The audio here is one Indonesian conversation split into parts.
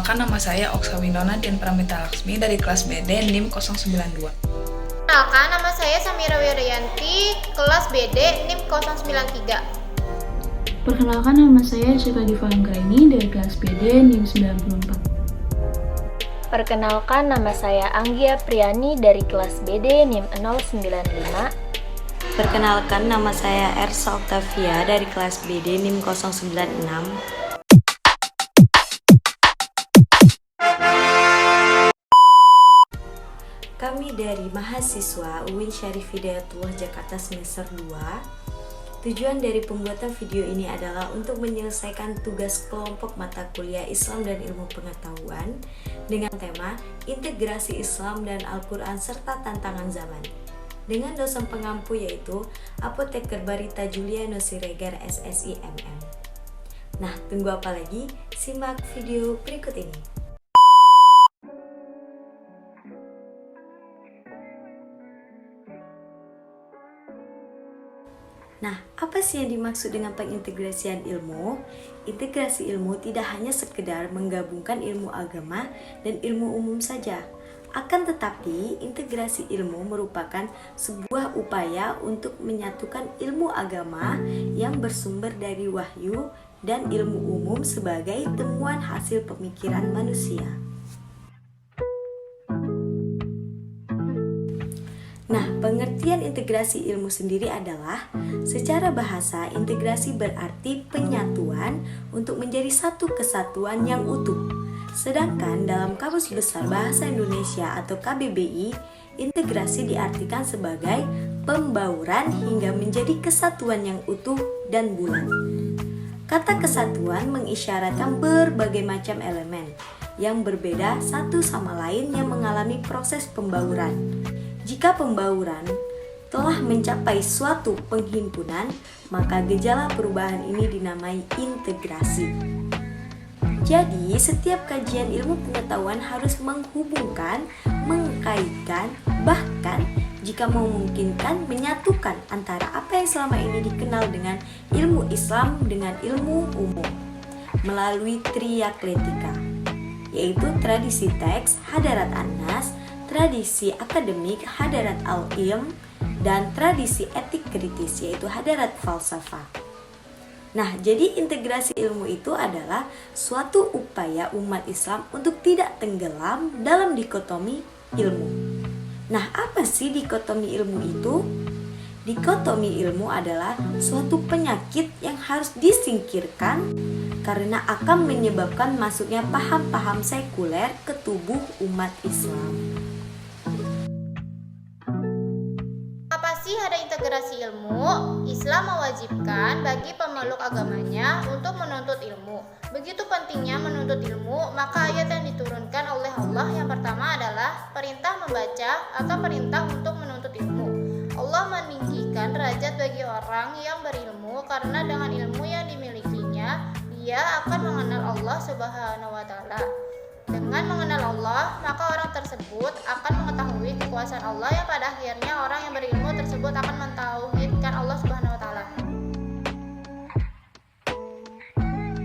Perkenalkan, nama saya Oksa Winona Dian Pramita Laksmi dari kelas BD NIM 092. Perkenalkan, nama saya Samira Wiryanti, kelas BD NIM 093. Perkenalkan, nama saya Cika Diva Anggraini dari kelas BD NIM 94. Perkenalkan, nama saya Anggia Priani dari kelas BD NIM 095. Perkenalkan, nama saya Ersa Octavia dari kelas BD NIM 096. Kami dari mahasiswa UIN Syarif Hidayatullah Jakarta semester 2. Tujuan dari pembuatan video ini adalah untuk menyelesaikan tugas kelompok mata kuliah Islam dan Ilmu Pengetahuan dengan tema Integrasi Islam dan Al-Quran serta Tantangan Zaman dengan dosen pengampu yaitu Apoteker Barita Juliano Siregar SSI MM. Nah, tunggu apa lagi? Simak video berikut ini. Nah, apa sih yang dimaksud dengan pengintegrasian ilmu? Integrasi ilmu tidak hanya sekedar menggabungkan ilmu agama dan ilmu umum saja. Akan tetapi, integrasi ilmu merupakan sebuah upaya untuk menyatukan ilmu agama yang bersumber dari wahyu dan ilmu umum sebagai temuan hasil pemikiran manusia. Nah, pengertian integrasi ilmu sendiri adalah secara bahasa, integrasi berarti penyatuan untuk menjadi satu kesatuan yang utuh. Sedangkan dalam Kamus Besar Bahasa Indonesia atau KBBI, integrasi diartikan sebagai pembauran hingga menjadi kesatuan yang utuh dan bulat. Kata kesatuan mengisyaratkan berbagai macam elemen yang berbeda satu sama lain yang mengalami proses pembauran. Jika pembauran telah mencapai suatu penghimpunan, maka gejala perubahan ini dinamai integrasi. Jadi, setiap kajian ilmu pengetahuan harus menghubungkan, mengkaitkan, bahkan jika memungkinkan menyatukan antara apa yang selama ini dikenal dengan ilmu Islam dengan ilmu umum melalui triakletika, yaitu tradisi teks Hadarat An-Nas, tradisi akademik Hadarat Al-Ilm, dan tradisi etik kritis yaitu Hadarat Falsafah. Nah, jadi integrasi ilmu itu adalah suatu upaya umat Islam untuk tidak tenggelam dalam dikotomi ilmu. Nah, apa sih dikotomi ilmu itu? Dikotomi ilmu adalah suatu penyakit yang harus disingkirkan karena akan menyebabkan masuknya paham-paham sekuler ke tubuh umat Islam. Ada integrasi ilmu, Islam mewajibkan bagi pemeluk agamanya untuk menuntut ilmu. Begitu pentingnya menuntut ilmu, maka ayat yang diturunkan oleh Allah yang pertama adalah perintah membaca atau perintah untuk menuntut ilmu. Allah meninggikan derajat bagi orang yang berilmu karena dengan ilmu yang dimilikinya, dia akan mengenal Allah Subhanahu wa Ta'ala. Dengan mengenal Allah, maka orang tersebut akan mengetahui kekuasaan Allah yang pada akhirnya orang yang berilmu tersebut akan mentauhidkan Allah Subhanahu wa Ta'ala.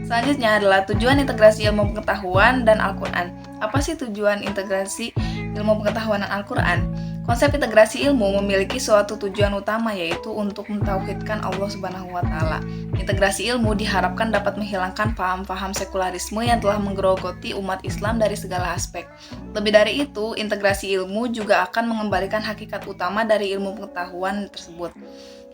Selanjutnya adalah tujuan integrasi ilmu pengetahuan dan Al-Quran. Apa sih tujuan integrasi ilmu pengetahuan dan Al-Quran? Konsep integrasi ilmu memiliki suatu tujuan utama, yaitu untuk mentauhidkan Allah Subhanahu wa Ta'ala. Integrasi ilmu diharapkan dapat menghilangkan paham-paham sekularisme yang telah menggerogoti umat Islam dari segala aspek. Lebih dari itu, integrasi ilmu juga akan mengembalikan hakikat utama dari ilmu pengetahuan tersebut.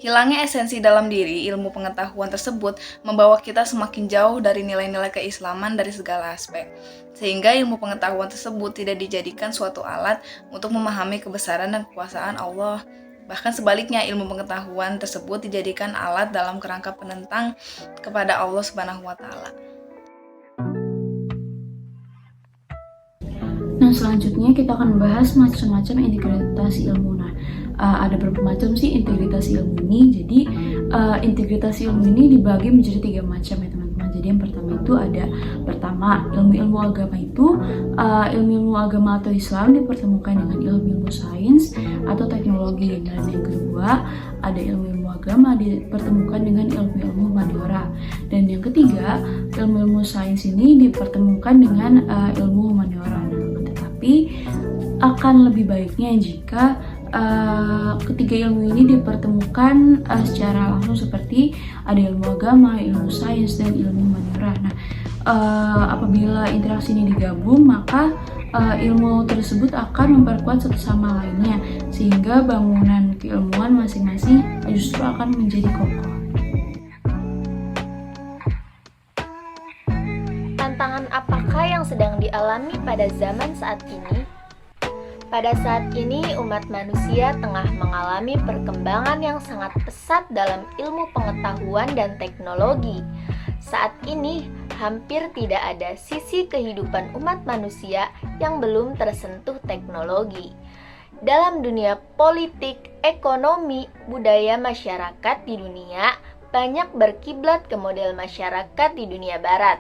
Hilangnya esensi dalam diri ilmu pengetahuan tersebut membawa kita semakin jauh dari nilai-nilai keislaman dari segala aspek, sehingga ilmu pengetahuan tersebut tidak dijadikan suatu alat untuk memahami kebesaran dan kekuasaan Allah. Bahkan sebaliknya, ilmu pengetahuan tersebut dijadikan alat dalam kerangka penentang kepada Allah Subhanahu wa Ta'ala. Nah, selanjutnya kita akan membahas macam-macam integritas ilmu. Nah, ada berapa macam sih integritas ilmu ini? Jadi, integritas ilmu ini dibagi menjadi 3 macam ya teman-teman. Jadi yang pertama itu ada ilmu-ilmu agama itu ilmu-ilmu agama atau Islam dipertemukan dengan ilmu-ilmu sains atau teknologi. Dan yang kedua ada ilmu-ilmu agama dipertemukan dengan ilmu-ilmu humaniora. Dan yang ketiga, ilmu-ilmu sains ini dipertemukan dengan ilmu humaniora. Tetapi akan lebih baiknya jika ketiga ilmu ini dipertemukan secara langsung, seperti ada ilmu agama, ilmu sains, dan ilmu humaniora. Nah, apabila interaksi ini digabung, maka ilmu tersebut akan memperkuat satu sama lainnya, sehingga bangunan keilmuan masing-masing justru akan menjadi kokoh. Tantangan apakah yang sedang dialami pada zaman saat ini? Pada saat ini, umat manusia tengah mengalami perkembangan yang sangat pesat dalam ilmu pengetahuan dan teknologi. Saat ini, hampir tidak ada sisi kehidupan umat manusia yang belum tersentuh teknologi. Dalam dunia politik, ekonomi, budaya masyarakat di dunia banyak berkiblat ke model masyarakat di dunia barat.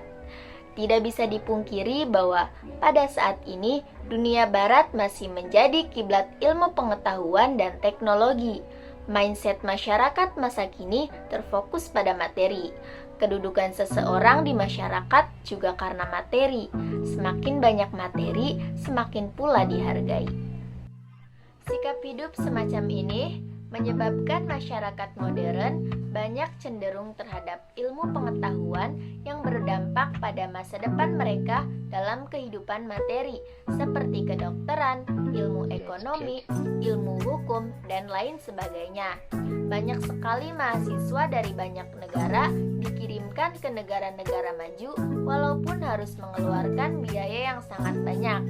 Tidak bisa dipungkiri bahwa pada saat ini dunia barat masih menjadi kiblat ilmu pengetahuan dan teknologi. Mindset masyarakat masa kini terfokus pada materi. Kedudukan seseorang di masyarakat juga karena materi. Semakin banyak materi, semakin pula dihargai. Sikap hidup semacam ini menyebabkan masyarakat modern banyak cenderung terhadap ilmu pengetahuan yang berdampak pada masa depan mereka dalam kehidupan materi, seperti kedokteran, ilmu ekonomi, ilmu hukum, dan lain sebagainya. Banyak sekali mahasiswa dari banyak negara dikirimkan ke negara-negara maju walaupun harus mengeluarkan biaya yang sangat banyak.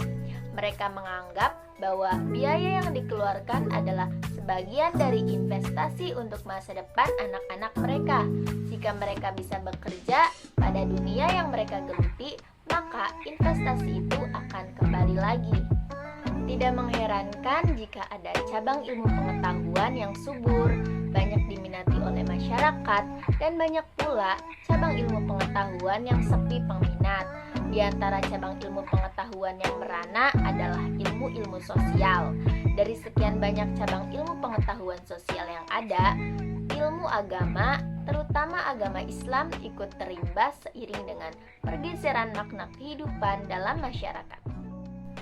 Mereka menganggap bahwa biaya yang dikeluarkan adalah sebagian dari investasi untuk masa depan anak-anak mereka. Jika mereka bisa bekerja pada dunia yang mereka geluti, maka investasi itu akan kembali lagi. Tidak mengherankan jika ada cabang ilmu pengetahuan yang subur, banyak diminati oleh masyarakat, dan banyak pula cabang ilmu pengetahuan yang sepi peminat. Di antara cabang ilmu pengetahuan yang merana adalah ilmu-ilmu sosial. Dari sekian banyak cabang ilmu pengetahuan sosial yang ada, ilmu agama, terutama agama Islam, ikut terimbas seiring dengan pergeseran makna kehidupan dalam masyarakat.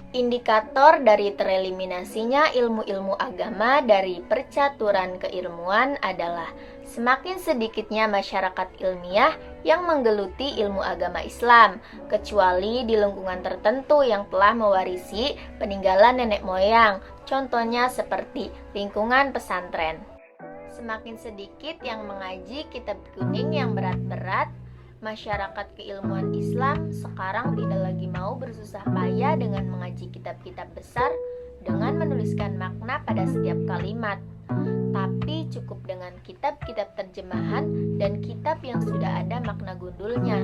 Indikator dari tereliminasinya ilmu-ilmu agama dari percaturan keilmuan adalah semakin sedikitnya masyarakat ilmiah yang menggeluti ilmu agama Islam, kecuali di lingkungan tertentu yang telah mewarisi peninggalan nenek moyang, contohnya seperti lingkungan pesantren. Semakin sedikit yang mengaji kitab kuning yang berat-berat, masyarakat keilmuan Islam sekarang tidak lagi mau bersusah payah dengan mengaji kitab-kitab besar dengan menuliskan makna pada setiap kalimat, tapi cukup dengan kitab-kitab terjemahan dan kitab yang sudah ada makna gundulnya.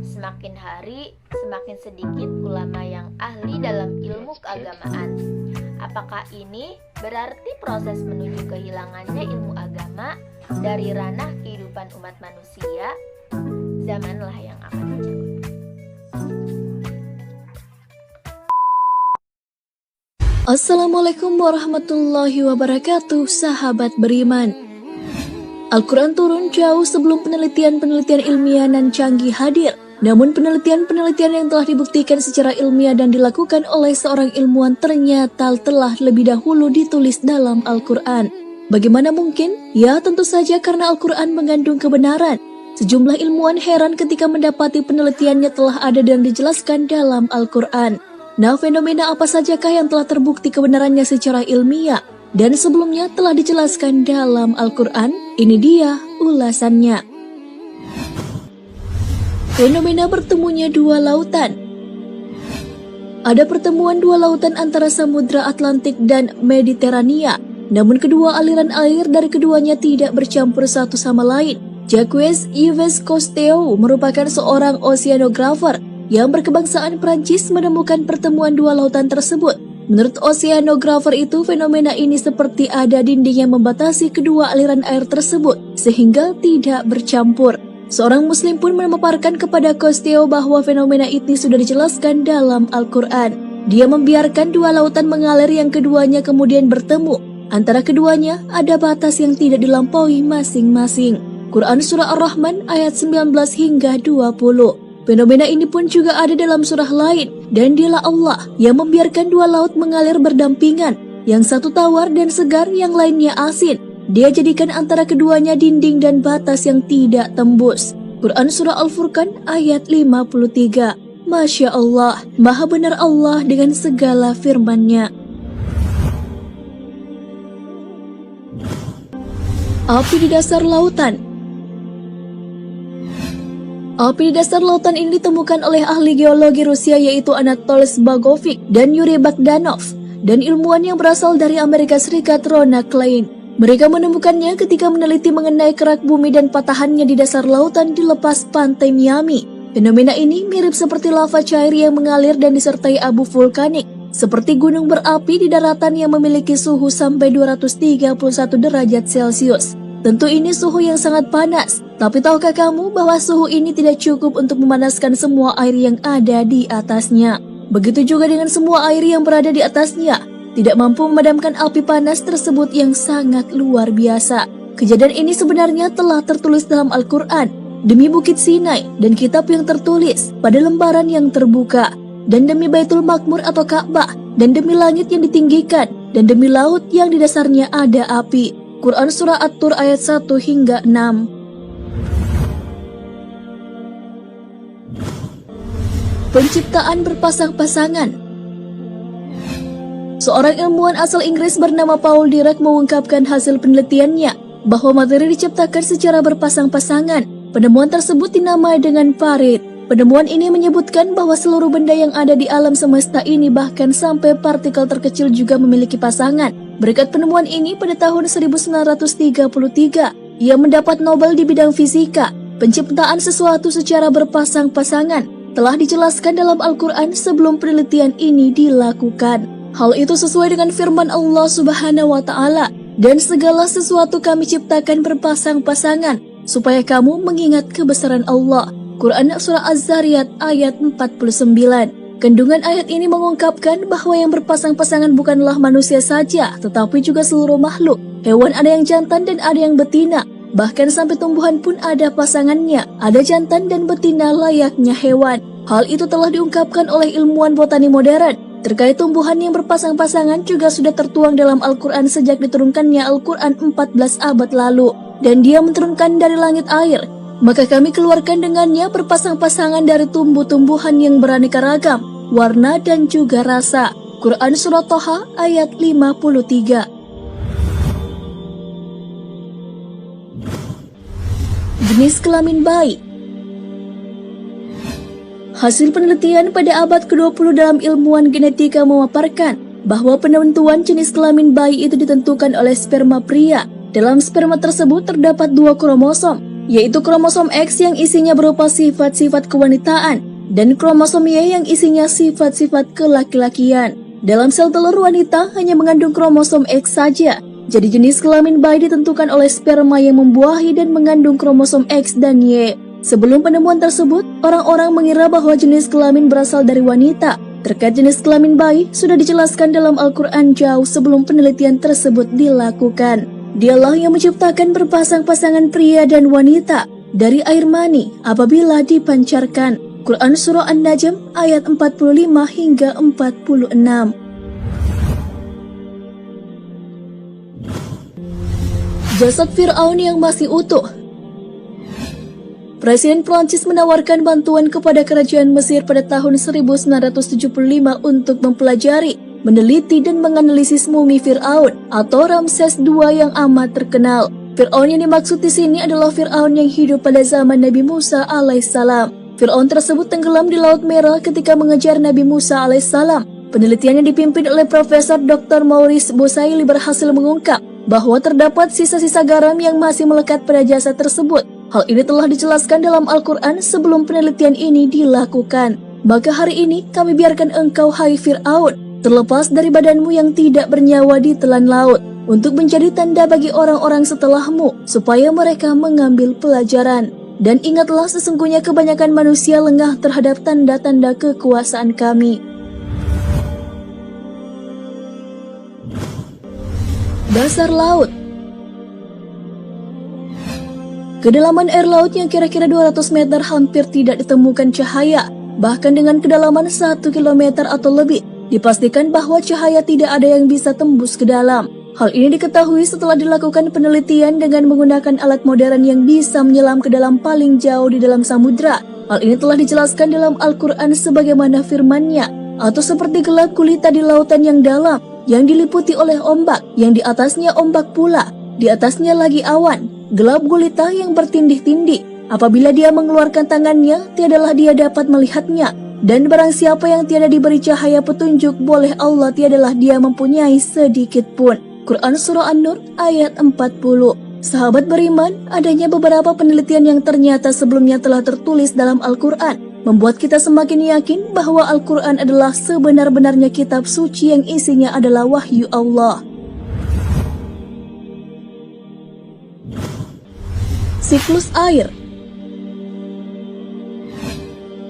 Semakin hari, semakin sedikit ulama yang ahli dalam ilmu keagamaan. Apakah ini berarti proses menuju kehilangannya ilmu agama dari ranah kehidupan umat manusia? Zamanlah yang akan menjawab. Assalamualaikum warahmatullahi wabarakatuh, sahabat beriman. Al-Quran turun jauh sebelum penelitian-penelitian ilmiah dan canggih hadir. Namun penelitian-penelitian yang telah dibuktikan secara ilmiah dan dilakukan oleh seorang ilmuwan ternyata telah lebih dahulu ditulis dalam Al-Quran. Bagaimana mungkin? Ya, tentu saja karena Al-Quran mengandung kebenaran. Sejumlah ilmuwan heran ketika mendapati penelitiannya telah ada dan dijelaskan dalam Al-Quran. Nah, fenomena apa sajakah yang telah terbukti kebenarannya secara ilmiah dan sebelumnya telah dijelaskan dalam Al-Quran? Ini dia ulasannya. Fenomena bertemunya dua lautan. Ada pertemuan dua lautan antara Samudra Atlantik dan Mediterania, namun kedua aliran air dari keduanya tidak bercampur satu sama lain. Jacques Yves Cousteau merupakan seorang oceanographer yang berkebangsaan Prancis menemukan pertemuan dua lautan tersebut. Menurut oceanographer itu, fenomena ini seperti ada dinding yang membatasi kedua aliran air tersebut sehingga tidak bercampur. Seorang muslim pun memaparkan kepada Cousteau bahwa fenomena ini sudah dijelaskan dalam Al-Quran. Dia membiarkan dua lautan mengalir yang keduanya kemudian bertemu. Antara keduanya ada batas yang tidak dilampaui masing-masing. Quran Surah Ar-Rahman ayat 19 hingga 20. Fenomena ini pun juga ada dalam surah lain, dan dialah Allah yang membiarkan dua laut mengalir berdampingan, yang satu tawar dan segar, yang lainnya asin. Dia jadikan antara keduanya dinding dan batas yang tidak tembus. Quran Surah Al-Furqan ayat 53. Masya Allah, maha benar Allah dengan segala firman-Nya. Api di dasar lautan. Api di dasar lautan ini ditemukan oleh ahli geologi Rusia yaitu Anatoly Zbagovic dan Yuri Bogdanov, dan ilmuwan yang berasal dari Amerika Serikat Rona Klein. Mereka menemukannya ketika meneliti mengenai kerak bumi dan patahannya di dasar lautan di lepas pantai Miami. Fenomena ini mirip seperti lava cair yang mengalir dan disertai abu vulkanik, seperti gunung berapi di daratan yang memiliki suhu sampai 231 derajat Celcius. Tentu ini suhu yang sangat panas, tapi tahukah kamu bahwa suhu ini tidak cukup untuk memanaskan semua air yang ada di atasnya? Begitu juga dengan semua air yang berada di atasnya, tidak mampu memadamkan api panas tersebut yang sangat luar biasa. Kejadian ini sebenarnya telah tertulis dalam Al-Quran, demi Bukit Sinai dan kitab yang tertulis pada lembaran yang terbuka, dan demi Baitul Makmur atau Ka'bah, dan demi langit yang ditinggikan, dan demi laut yang di dasarnya ada api. Quran Surah At-Tur ayat 1 hingga 6. Penciptaan berpasang-pasangan. Seorang ilmuwan asal Inggris bernama Paul Dirac mengungkapkan hasil penelitiannya bahwa materi diciptakan secara berpasang-pasangan. Penemuan tersebut dinamai dengan Parit. Penemuan ini menyebutkan bahwa seluruh benda yang ada di alam semesta ini, bahkan sampai partikel terkecil, juga memiliki pasangan. Berkat penemuan ini, pada tahun 1933, ia mendapat Nobel di bidang fisika. Penciptaan sesuatu secara berpasang-pasangan telah dijelaskan dalam Al-Quran sebelum penelitian ini dilakukan. Hal itu sesuai dengan firman Allah Subhanahu wa Ta'ala, "Dan segala sesuatu kami ciptakan berpasang-pasangan, supaya kamu mengingat kebesaran Allah." Quran Surah Az-Zariyat ayat 49. Kandungan ayat ini mengungkapkan bahwa yang berpasang-pasangan bukanlah manusia saja, tetapi juga seluruh makhluk. Hewan ada yang jantan dan ada yang betina. Bahkan sampai tumbuhan pun ada pasangannya, ada jantan dan betina layaknya hewan. Hal itu telah diungkapkan oleh ilmuwan botani modern. Terkait tumbuhan yang berpasang-pasangan juga sudah tertuang dalam Al-Quran sejak diturunkannya Al-Quran 14 abad lalu. Dan Dia menurunkan dari langit air, maka kami keluarkan dengannya berpasang-pasangan dari tumbuh-tumbuhan yang beraneka ragam, warna dan juga rasa. Quran Surah Toha ayat 53. Jenis kelamin bayi. Hasil penelitian pada abad ke-20 dalam ilmuwan genetika memaparkan bahwa penentuan jenis kelamin bayi itu ditentukan oleh sperma pria. Dalam sperma tersebut terdapat 2 kromosom, yaitu kromosom X yang isinya berupa sifat-sifat kewanitaan dan kromosom Y yang isinya sifat-sifat kelaki-lakian. Dalam sel telur wanita hanya mengandung kromosom X saja. Jadi jenis kelamin bayi ditentukan oleh sperma yang membuahi dan mengandung kromosom X dan Y. Sebelum penemuan tersebut, orang-orang mengira bahwa jenis kelamin berasal dari wanita. Terkait jenis kelamin bayi sudah dijelaskan dalam Al-Quran jauh sebelum penelitian tersebut dilakukan. Dialah yang menciptakan berpasang-pasangan pria dan wanita dari air mani apabila dipancarkan. Quran Surah An-Najm ayat 45 hingga 46. Jasad Fir'aun yang masih utuh. Presiden Prancis menawarkan bantuan kepada kerajaan Mesir pada tahun 1975 untuk mempelajari, meneliti dan menganalisis mumi Fir'aun atau Ramses II yang amat terkenal. Fir'aun yang dimaksud di sini adalah Fir'aun yang hidup pada zaman Nabi Musa alaihissalam. Fir'aun tersebut tenggelam di Laut Merah ketika mengejar Nabi Musa alaihissalam. Penelitian yang dipimpin oleh Profesor Dr. Maurice Bosaili berhasil mengungkap bahwa terdapat sisa-sisa garam yang masih melekat pada jasad tersebut. Hal ini telah dijelaskan dalam Al-Quran sebelum penelitian ini dilakukan. Maka hari ini kami biarkan engkau, hai Fir'aun, terlepas dari badanmu yang tidak bernyawa di telan laut, untuk menjadi tanda bagi orang-orang setelahmu, supaya mereka mengambil pelajaran. Dan ingatlah sesungguhnya kebanyakan manusia lengah terhadap tanda-tanda kekuasaan kami. Dasar laut. Kedalaman air laut yang kira-kira 200 meter hampir tidak ditemukan cahaya. Bahkan dengan kedalaman 1 km atau lebih, dipastikan bahwa cahaya tidak ada yang bisa tembus ke dalam. Hal ini diketahui setelah dilakukan penelitian dengan menggunakan alat modern yang bisa menyelam ke dalam paling jauh di dalam samudra. Hal ini telah dijelaskan dalam Al-Quran sebagaimana firman-Nya, atau seperti gelap gulita di lautan yang dalam, yang diliputi oleh ombak, yang di atasnya ombak pula, di atasnya lagi awan, gelap gulita yang bertindih-tindih. Apabila dia mengeluarkan tangannya, tiadalah dia dapat melihatnya. Dan barang siapa yang tiada diberi cahaya petunjuk boleh Allah, tiadalah dia mempunyai sedikit pun. Quran Surah An-Nur ayat 40. Sahabat beriman, adanya beberapa penelitian yang ternyata sebelumnya telah tertulis dalam Al-Quran membuat kita semakin yakin bahwa Al-Quran adalah sebenar-benarnya kitab suci yang isinya adalah wahyu Allah. Siklus air.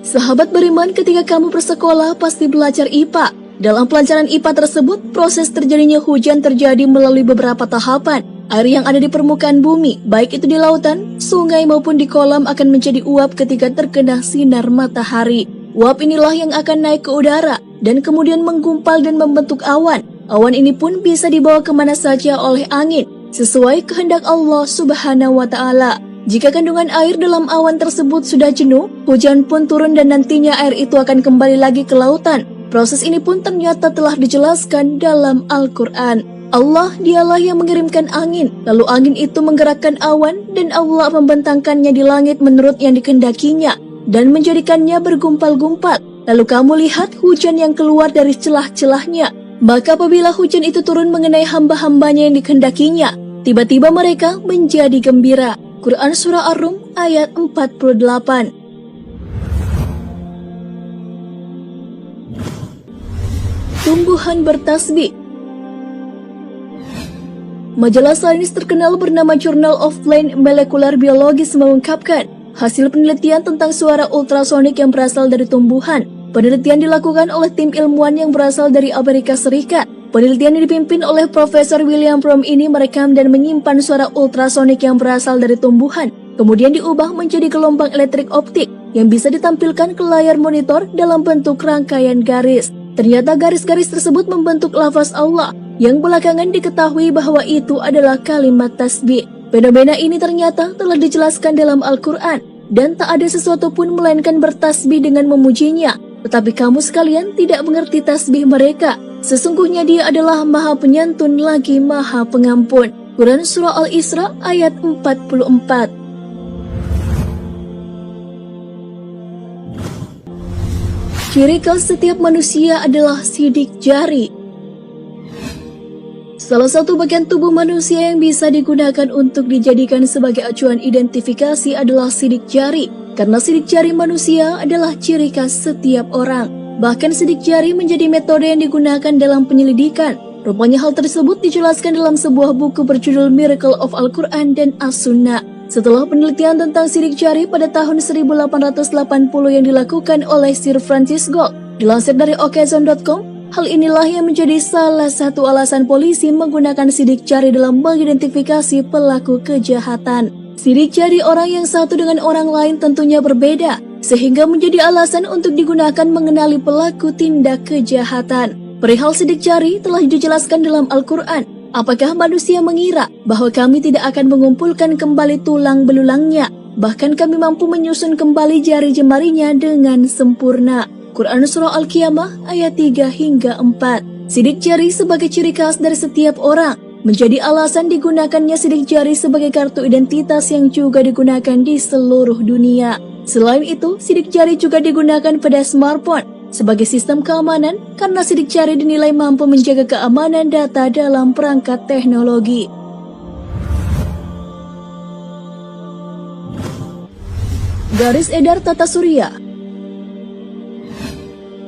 Sahabat beriman, ketika kamu bersekolah pasti belajar IPA. Dalam pelajaran IPA tersebut, proses terjadinya hujan terjadi melalui beberapa tahapan. Air yang ada di permukaan bumi, baik itu di lautan, sungai maupun di kolam, akan menjadi uap ketika terkena sinar matahari. Uap inilah yang akan naik ke udara dan kemudian menggumpal dan membentuk awan. Awan ini pun bisa dibawa kemana saja oleh angin, sesuai kehendak Allah Subhanahu wa Ta'ala. Jika kandungan air dalam awan tersebut sudah jenuh, hujan pun turun dan nantinya air itu akan kembali lagi ke lautan. Proses ini pun ternyata telah dijelaskan dalam Al-Quran. Allah dialah yang mengirimkan angin, lalu angin itu menggerakkan awan dan Allah membentangkannya di langit menurut yang dikehendakinya dan menjadikannya bergumpal-gumpal. Lalu kamu lihat hujan yang keluar dari celah-celahnya. Maka apabila hujan itu turun mengenai hamba-hambanya yang dikehendakinya, tiba-tiba mereka menjadi gembira. Quran Surah Ar-Rum ayat 48. Tumbuhan bertasbih. Majalah sains terkenal bernama Journal of Plant Molecular Biology mengungkapkan hasil penelitian tentang suara ultrasonik yang berasal dari tumbuhan. Penelitian dilakukan oleh tim ilmuwan yang berasal dari Amerika Serikat. Penelitian yang dipimpin oleh Profesor William Fromm ini merekam dan menyimpan suara ultrasonik yang berasal dari tumbuhan, kemudian diubah menjadi gelombang elektrik optik yang bisa ditampilkan ke layar monitor dalam bentuk rangkaian garis. Ternyata garis-garis tersebut membentuk lafaz Allah, yang belakangan diketahui bahwa itu adalah kalimat tasbih. Fenomena ini ternyata telah dijelaskan dalam Al-Quran, dan tak ada sesuatu pun melainkan bertasbih dengan memujinya. Tetapi kamu sekalian tidak mengerti tasbih mereka. Sesungguhnya dia adalah maha penyantun lagi maha pengampun. Quran Surah Al-Isra ayat 44. Ciri khas setiap manusia adalah sidik jari. Salah satu bagian tubuh manusia yang bisa digunakan untuk dijadikan sebagai acuan identifikasi adalah sidik jari. Karena sidik jari manusia adalah ciri khas setiap orang. Bahkan sidik jari menjadi metode yang digunakan dalam penyelidikan. Rupanya hal tersebut dijelaskan dalam sebuah buku berjudul Miracle of Al-Quran dan As-Sunnah. Setelah penelitian tentang sidik jari pada tahun 1880 yang dilakukan oleh Sir Francis Galton, dilansir dari Occasion.com, hal inilah yang menjadi salah satu alasan polisi menggunakan sidik jari dalam mengidentifikasi pelaku kejahatan. Sidik jari orang yang satu dengan orang lain tentunya berbeda, sehingga menjadi alasan untuk digunakan mengenali pelaku tindak kejahatan. Perihal sidik jari telah dijelaskan dalam Al-Quran. Apakah manusia mengira bahwa kami tidak akan mengumpulkan kembali tulang belulangnya? Bahkan kami mampu menyusun kembali jari jemarinya dengan sempurna. Quran Surah Al-Qiyamah ayat 3 hingga 4. Sidik jari sebagai ciri khas dari setiap orang menjadi alasan digunakannya sidik jari sebagai kartu identitas yang juga digunakan di seluruh dunia. Selain itu, sidik jari juga digunakan pada smartphone sebagai sistem keamanan karena sidik jari dinilai mampu menjaga keamanan data dalam perangkat teknologi. Garis edar tata surya.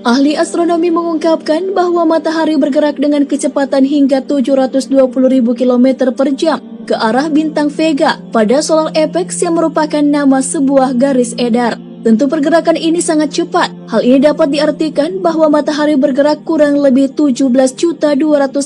Ahli astronomi mengungkapkan bahwa matahari bergerak dengan kecepatan hingga 720.000 km per jam ke arah bintang Vega pada solar apex yang merupakan nama sebuah garis edar. Tentu pergerakan ini sangat cepat. Hal ini dapat diartikan bahwa matahari bergerak kurang lebih 17.280.000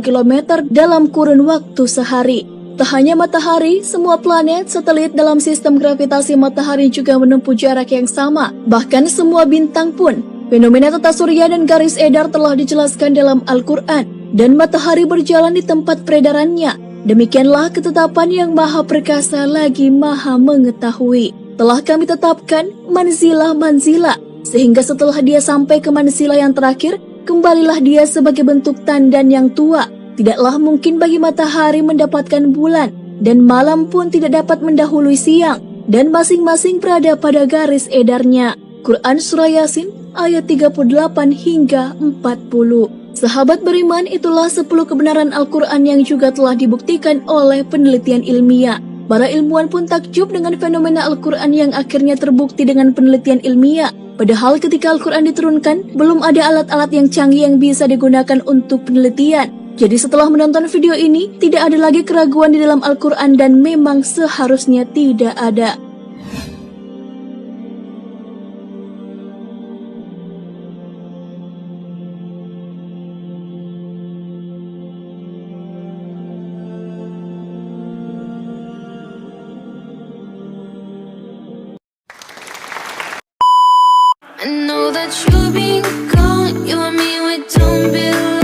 km dalam kurun waktu sehari. Tak hanya matahari, semua planet, satelit dalam sistem gravitasi matahari juga menempuh jarak yang sama. Bahkan semua bintang pun. Fenomena tata surya dan garis edar telah dijelaskan dalam Al-Quran, dan matahari berjalan di tempat peredarannya. Demikianlah ketetapan yang maha perkasa lagi maha mengetahui. Telah kami tetapkan manzilah-manzilah, sehingga setelah dia sampai ke manzilah yang terakhir, kembalilah dia sebagai bentuk tandan yang tua. Tidaklah mungkin bagi matahari mendapatkan bulan, dan malam pun tidak dapat mendahului siang, dan masing-masing berada pada garis edarnya. Quran Surah Yasin ayat 38 hingga 40. Sahabat beriman, itulah 10 kebenaran Al-Quran yang juga telah dibuktikan oleh penelitian ilmiah. Para ilmuwan pun takjub dengan fenomena Al-Quran yang akhirnya terbukti dengan penelitian ilmiah. Padahal ketika Al-Quran diturunkan, belum ada alat-alat yang canggih yang bisa digunakan untuk penelitian. Jadi setelah menonton video ini, tidak ada lagi keraguan di dalam Al-Quran dan memang seharusnya tidak ada. I know that you've been gone, you and me, we don't belong.